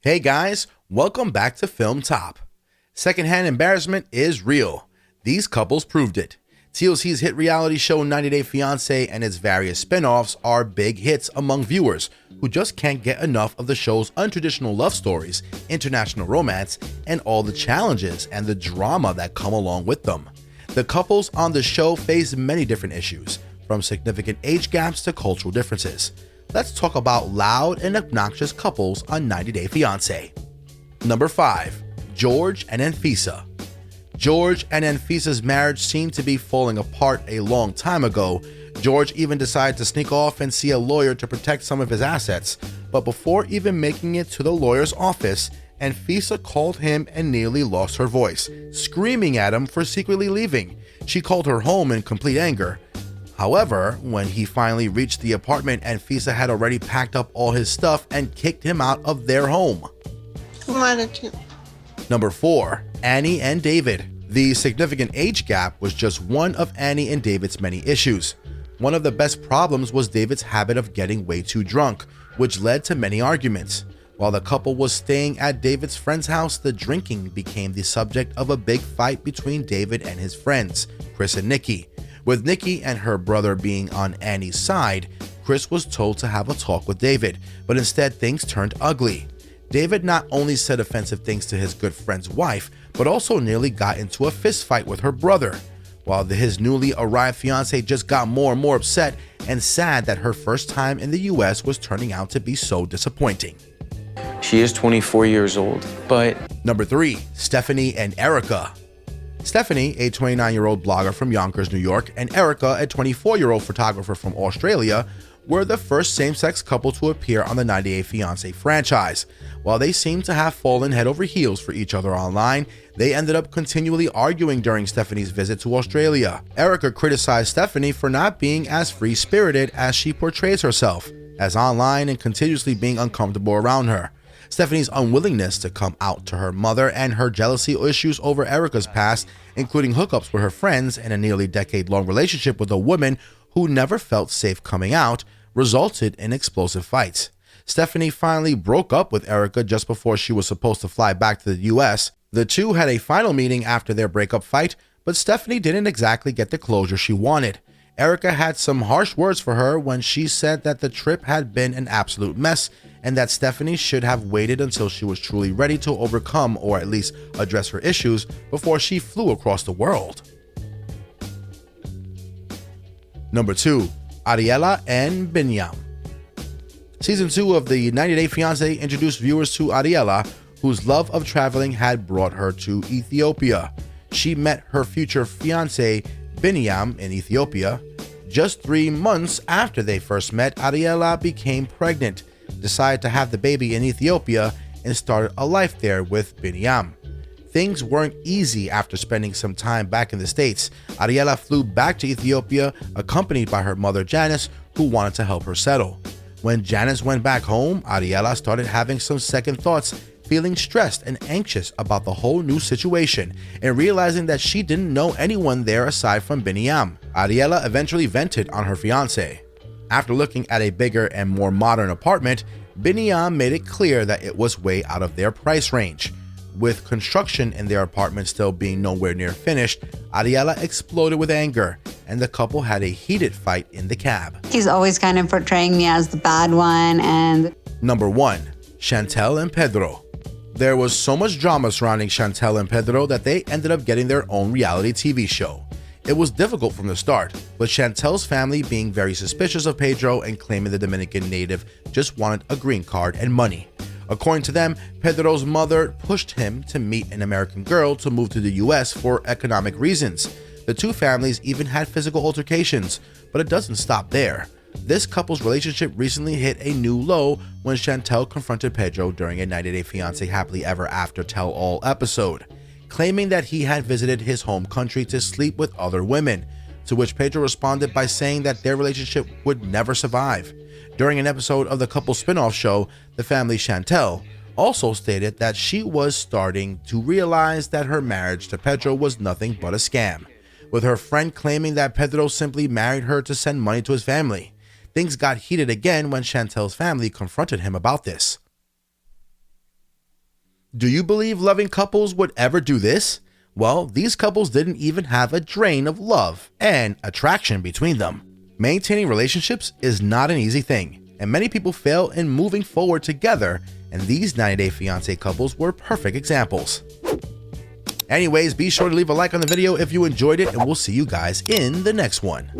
Hey guys, welcome back to Film Top. Secondhand embarrassment is real. These couples proved it. TLC's hit reality show 90 Day Fiance and its various spin-offs are big hits among viewers who just can't get enough of the show's untraditional love stories, international romance, and all the challenges and the drama that come along with them. The couples on the show face many different issues, from significant age gaps to cultural differences. Let's talk about loud and obnoxious couples on 90 Day Fiance. Number 5. George and Anfisa. George and Anfisa's marriage seemed to be falling apart a long time ago. George even decided to sneak off and see a lawyer to protect some of his assets. But before even making it to the lawyer's office, Anfisa called him and nearly lost her voice, screaming at him for secretly leaving. She called her home in complete anger. However, when he finally reached the apartment, Anfisa had already packed up all his stuff and kicked him out of their home. Number 4. Annie and David. The significant age gap was just one of Annie and David's many issues. One of the best problems was David's habit of getting way too drunk, which led to many arguments. While the couple was staying at David's friend's house, the drinking became the subject of a big fight between David and his friends, Chris and Nikki. With Nikki and her brother being on Annie's side, Chris was told to have a talk with David, but instead things turned ugly. David not only said offensive things to his good friend's wife, but also nearly got into a fist fight with her brother, while his newly arrived fiance just got more and more upset and sad that her first time in the US was turning out to be so disappointing. She is 24 years old, but... Number 3. Stephanie and Erica. Stephanie, a 29-year-old blogger from Yonkers, New York, and Erica, a 24-year-old photographer from Australia, were the first same-sex couple to appear on the 90 Day Fiance franchise. While they seemed to have fallen head over heels for each other online, they ended up continually arguing during Stephanie's visit to Australia. Erica criticized Stephanie for not being as free-spirited as she portrays herself, as online and continuously being uncomfortable around her. Stephanie's unwillingness to come out to her mother and her jealousy issues over Erica's past, including hookups with her friends and a nearly decade-long relationship with a woman who never felt safe coming out, resulted in explosive fights. Stephanie finally broke up with Erica just before she was supposed to fly back to the US. The two had a final meeting after their breakup fight, but Stephanie didn't exactly get the closure she wanted. Erica had some harsh words for her when she said that the trip had been an absolute mess and that Stephanie should have waited until she was truly ready to overcome or at least address her issues before she flew across the world. Number 2. Ariela and Binyam. Season 2 of the 90 Day Fiance introduced viewers to Ariela, whose love of traveling had brought her to Ethiopia. She met her future fiance, Binyam, in Ethiopia. Just 3 months after they first met, Ariela became pregnant, decided to have the baby in Ethiopia, and started a life there with Binyam. Things weren't easy after spending some time back in the States. Ariela flew back to Ethiopia, accompanied by her mother Janice, who wanted to help her settle. When Janice went back home, Ariela started having some second thoughts, feeling stressed and anxious about the whole new situation, and realizing that she didn't know anyone there aside from Binyam. Ariela eventually vented on her fiance. After looking at a bigger and more modern apartment, Binyam made it clear that it was way out of their price range. With construction in their apartment still being nowhere near finished, Ariela exploded with anger, and the couple had a heated fight in the cab. He's always kind of portraying me as the bad one. And Number 1. Chantel and Pedro. There was so much drama surrounding Chantel and Pedro that they ended up getting their own reality TV show. It was difficult from the start, with Chantel's family being very suspicious of Pedro and claiming the Dominican native just wanted a green card and money. According to them, Pedro's mother pushed him to meet an American girl to move to the US for economic reasons. The two families even had physical altercations, but it doesn't stop there. This couple's relationship recently hit a new low when Chantel confronted Pedro during a 90 Day Fiance Happily Ever After tell-all episode, claiming that he had visited his home country to sleep with other women, to which Pedro responded by saying that their relationship would never survive. During an episode of the couple's spin-off show, The Family Chantel also stated that she was starting to realize that her marriage to Pedro was nothing but a scam, with her friend claiming that Pedro simply married her to send money to his family. Things got heated again when Chantel's family confronted him about this. Do you believe loving couples would ever do this? Well, these couples didn't even have a drain of love and attraction between them. Maintaining relationships is not an easy thing, and many people fail in moving forward together, and these 90-Day Fiancé couples were perfect examples. Anyways, be sure to leave a like on the video if you enjoyed it, and we'll see you guys in the next one.